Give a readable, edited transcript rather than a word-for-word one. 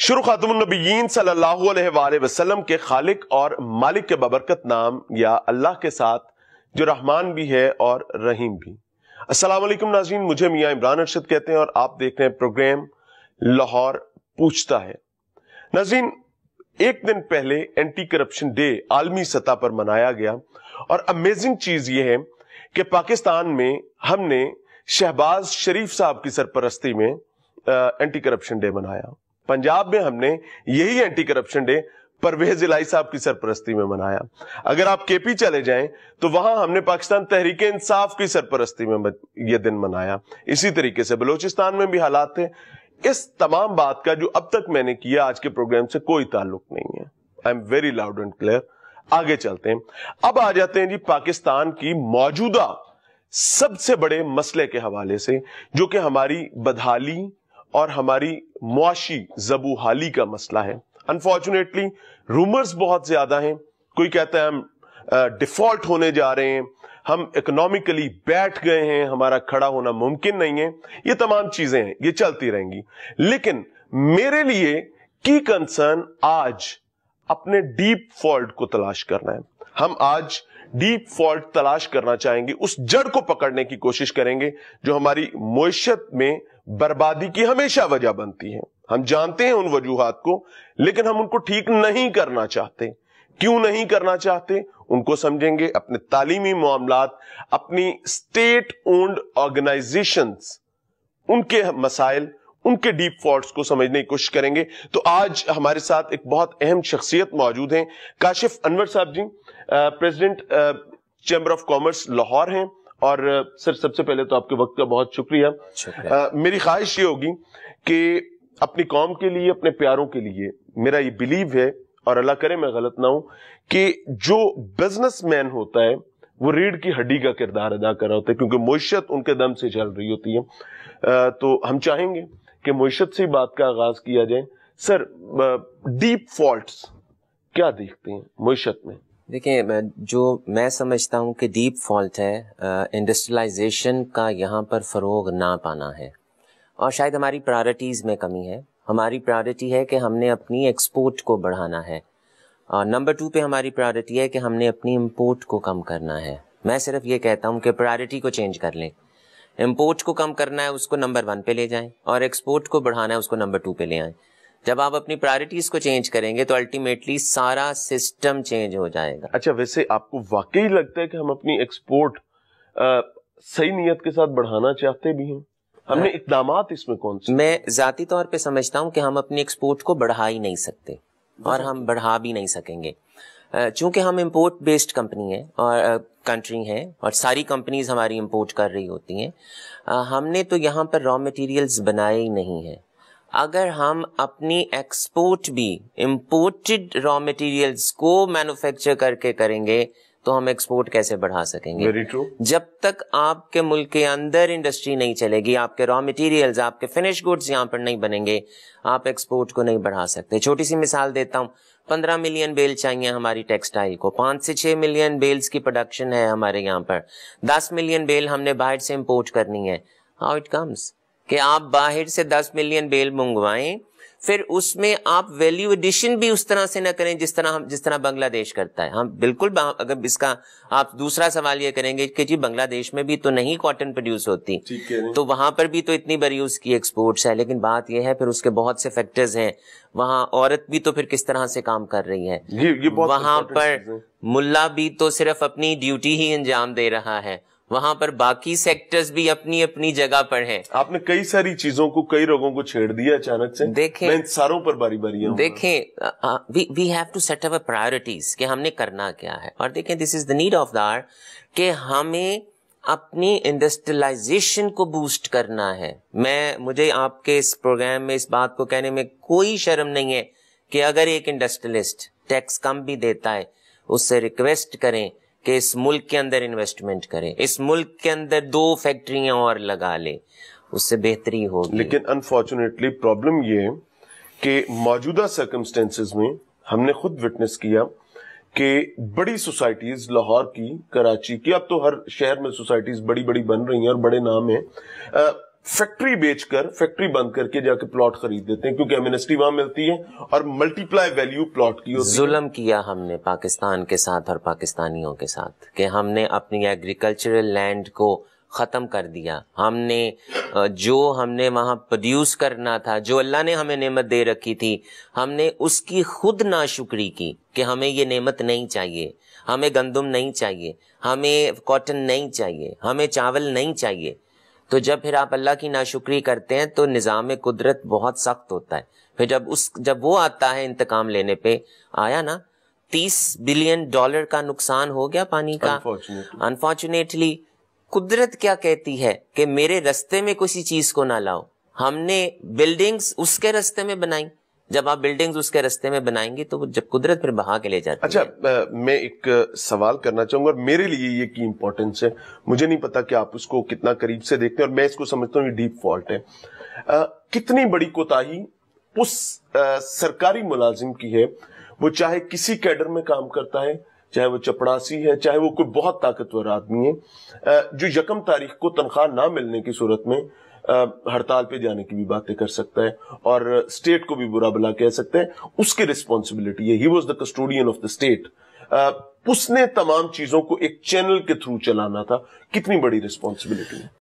شروع خاتم النبیین صلی اللہ علیہ وآلہ وسلم کے خالق اور مالک کے بابرکت نام یا اللہ کے ساتھ جو رحمان بھی ہے اور رحیم بھی۔ السلام علیکم ناظرین، مجھے میاں عمران ارشد کہتے ہیں اور آپ دیکھ رہے ہیں پروگرام لاہور پوچھتا ہے۔ ناظرین، ایک دن پہلے اینٹی کرپشن ڈے عالمی سطح پر منایا گیا اور امیزنگ چیز یہ ہے کہ پاکستان میں ہم نے شہباز شریف صاحب کی سرپرستی میں اینٹی کرپشن ڈے منایا۔ پنجاب میں ہم نے یہی اینٹی کرپشن ڈے پرویز الہی صاحب کی سرپرستی میں منایا۔ اگر آپ کے پی چلے جائیں تو وہاں ہم نے پاکستان تحریک انصاف کی سرپرستی میں یہ دن منایا۔ اسی طریقے سے بلوچستان میں بھی حالات تھے۔ اس تمام بات کا جو اب تک میں نے کیا آج کے پروگرام سے کوئی تعلق نہیں ہے۔ I am very loud and clear. آگے چلتے ہیں، اب آ جاتے ہیں جی پاکستان کی موجودہ سب سے بڑے مسئلے کے حوالے سے، جو کہ ہماری بدحالی اور ہماری معاشی زبوحالی کا مسئلہ ہے۔ انفارچونیٹلی رومرز بہت زیادہ ہیں۔ کوئی کہتا ہے ہم ڈیفالٹ ہونے جا رہے ہیں، ہم اکنامکلی بیٹھ گئے ہیں، ہمارا کھڑا ہونا ممکن نہیں ہے۔ یہ تمام چیزیں ہیں، یہ چلتی رہیں گی، لیکن میرے لیے کی کنسرن آج اپنے ڈیپ فالٹ کو تلاش کرنا ہے۔ ہم آج ڈیپ فالٹ تلاش کرنا چاہیں گے، اس جڑ کو پکڑنے کی کوشش کریں گے جو ہماری معیشت میں بربادی کی ہمیشہ وجہ بنتی ہے۔ ہم جانتے ہیں ان وجوہات کو، لیکن ہم ان کو ٹھیک نہیں کرنا چاہتے۔ کیوں نہیں کرنا چاہتے ان کو سمجھیں گے، اپنے تعلیمی معاملات، اپنی اسٹیٹ اونڈ آرگنائزیشنز، ان کے مسائل، ان کے ڈیپ فالٹس کو سمجھنے کی کوشش کریں گے۔ تو آج ہمارے ساتھ ایک بہت اہم شخصیت موجود ہیں، کاشف انور صاحب جی، president chamber of commerce Lahore ہیں۔ اور سر، سب سے پہلے تو آپ کے وقت کا بہت شکریہ۔ میری خواہش یہ ہوگی کہ اپنی قوم کے لیے، اپنے پیاروں کے لیے، میرا یہ بلیو ہے اور اللہ کرے میں غلط نہ ہوں کہ جو بزنس مین ہوتا ہے وہ ریڑھ کی ہڈی کا کردار ادا کر رہا ہوتا ہے، کیونکہ معیشت ان کے دم سے چل رہی ہوتی ہے۔ تو ہم چاہیں گے کہ معیشت سے بات کا آغاز کیا جائے۔ سر، ڈیپ فالٹس کیا دیکھتے ہیں معیشت میں؟ دیکھیں، جو میں سمجھتا ہوں کہ ڈیپ فالٹ ہے انڈسٹریلائزیشن کا یہاں پر فروغ نہ پانا ہے، اور شاید ہماری پرائرٹیز میں کمی ہے۔ ہماری پرائرٹی ہے کہ ہم نے اپنی ایکسپورٹ کو بڑھانا ہے، اور نمبر 2 پہ ہماری پرائرٹی ہے کہ ہم نے اپنی امپورٹ کو کم کرنا ہے۔ میں صرف یہ کہتا ہوں کہ پرائرٹی کو چینج کر لیں، امپورٹ کو کم کرنا ہے اس کو نمبر 1 پہ لے جائیں، اور ایکسپورٹ کو بڑھانا ہے اس کو نمبر 2 پہ لے آئیں۔ جب آپ اپنی پرائرٹیز کو چینج کریں گے تو الٹیمیٹلی سارا سسٹم چینج ہو جائے گا۔ اچھا، ویسے آپ کو واقعی لگتا ہے کہ ہم اپنی ایکسپورٹ صحیح نیت کے ساتھ بڑھانا چاہتے بھی ہیں؟ ہم نے اقدامات اس میں کون سے؟ میں ذاتی طور پہ سمجھتا ہوں کہ ہم اپنی ایکسپورٹ کو بڑھا ہی نہیں سکتے، اور ہم بڑھا بھی نہیں سکیں گے، چونکہ ہم امپورٹ بیسڈ کمپنی ہیں اور کنٹری ہیں، اور ساری کمپنیز ہماری امپورٹ کر رہی ہوتی ہیں۔ ہم نے تو یہاں پر را مٹیریلز بنائے ہی نہیں ہیں۔ اگر ہم اپنی ایکسپورٹ بھی امپورٹڈ را مٹیریلز کو مینوفیکچر کر کے کریں گے تو ہم ایکسپورٹ کیسے بڑھا سکیں گے؟ جب تک آپ کے ملک کے اندر انڈسٹری نہیں چلے گی، آپ کے را مٹیریلز، آپ کے فنش گڈز یہاں پر نہیں بنیں گے، آپ ایکسپورٹ کو نہیں بڑھا سکتے۔ چھوٹی سی مثال دیتا ہوں، 15 ملین بیل چاہیے ہماری ٹیکسٹائل کو، 5 سے 6 ملین بیلز کی پروڈکشن ہے ہمارے یہاں پر، 10 ملین بیل ہم نے باہر سے امپورٹ کرنی ہے۔ ہاؤ اٹ کمز کہ آپ باہر سے 10 ملین بیل منگوائیں، پھر اس میں آپ ویلیو ایڈیشن بھی اس طرح سے نہ کریں جس طرح بنگلہ دیش کرتا ہے۔ ہم بالکل، اگر اس کا آپ دوسرا سوال یہ کریں گے کہ جی بنگلہ دیش میں بھی تو نہیں کاٹن پروڈیوس ہوتی، تو وہاں پر بھی تو اتنی بڑی اس کی ایکسپورٹس ہے، لیکن بات یہ ہے پھر اس کے بہت سے فیکٹرز ہیں۔ وہاں عورت بھی تو پھر کس طرح سے کام کر رہی ہے، وہاں پر ملا بھی تو صرف اپنی ڈیوٹی ہی انجام دے رہا ہے، وہاں پر باقی سیکٹرز بھی اپنی اپنی جگہ پر ہیں۔ آپ نے کئی ساری چیزوں کو، کئی لوگوں کو چھیڑ دیا اچانک سے۔ دیکھیں، میں ان ساروں پر باری باری دیکھیں، we have to set up priorities کہ ہم نے کرنا کیا ہے، اور دیکھیں this is the need of the hour کہ ہمیں اپنی انڈسٹریلائزیشن کو بوسٹ کرنا ہے۔ مجھے آپ کے اس پروگرام میں اس بات کو کہنے میں کوئی شرم نہیں ہے کہ اگر ایک انڈسٹریلسٹ ٹیکس کم بھی دیتا ہے، اس سے ریکویسٹ کریں کہ اس ملک کے اندر انویسٹمنٹ کریں، اس ملک کے اندر 2 فیکٹریاں اور لگا لے، اس سے بہتری ہوگی۔ لیکن انفارچونیٹلی پرابلم یہ ہے کہ موجودہ سرکمسٹینسز میں ہم نے خود وٹنس کیا کہ بڑی سوسائٹیز، لاہور کی، کراچی کی، اب تو ہر شہر میں سوسائٹیز بڑی بڑی بن رہی ہیں اور بڑے نام ہیں، فیکٹری بیچ کر, فیکٹری بند کر کے جا کے پلاٹ خرید دیتے ہیں, کیونکہ ایمنسٹی وہاں ملتی ہے اور ملٹی پلائی ویلیو پلاٹ کی ہوتی ہے. ظلم کیا ہم نے پاکستان کے ساتھ اور پاکستانیوں کے ساتھ کہ ہم نے اپنی ایگریکلچرل لینڈ کو ختم کر دیا. ہم نے ہم نے وہاں پروڈیوس کرنا تھا, جو اللہ نے ہمیں نعمت دے رکھی تھی, ہم نے اس کی خود ناشکری کی کہ ہمیں یہ نعمت نہیں چاہیے, ہمیں گندم نہیں چاہیے, ہمیں کاٹن نہیں چاہیے, ہمیں چاول نہیں چاہیے. تو جب پھر آپ اللہ کی ناشکری کرتے ہیں تو نظام قدرت بہت سخت ہوتا ہے. پھر جب وہ آتا ہے انتقام لینے پہ, آیا نا $30 بلین کا نقصان ہو گیا پانی کا. انفارچونیٹلی قدرت کیا کہتی ہے کہ میرے رستے میں کسی چیز کو نہ لاؤ. ہم نے بلڈنگز اس کے رستے میں بنائی. جب آپ بلڈنگز اس کے رستے میں بنائیں گے تو جب قدرت پھر بہا کے لے جاتی ہے. اچھا, میں ایک سوال کرنا چاہوں گا, اور میرے لیے یہ کی امپورٹنس ہے, مجھے نہیں پتا کہ آپ اس کو کتنا قریب سے دیکھتے ہیں, اور میں اس کو سمجھتا ہوں یہ ڈیپ فالٹ ہے. کتنی بڑی کوتاہی اس سرکاری ملازم کی ہے, وہ چاہے کسی کیڈر میں کام کرتا ہے, چاہے وہ چپڑاسی ہے, چاہے وہ کوئی بہت طاقتور آدمی ہے, جو 1 تاریخ کو تنخواہ نہ ملنے کی صورت میں ہڑتال پہ جانے کی بھی باتیں کر سکتا ہے اور اسٹیٹ کو بھی برا بلا کہہ سکتا ہے. اس کی ریسپانسبلٹی ہے, he was the custodian of the state. اس نے تمام چیزوں کو ایک چینل کے تھرو چلانا تھا. کتنی بڑی ریسپانسبلٹی ہے.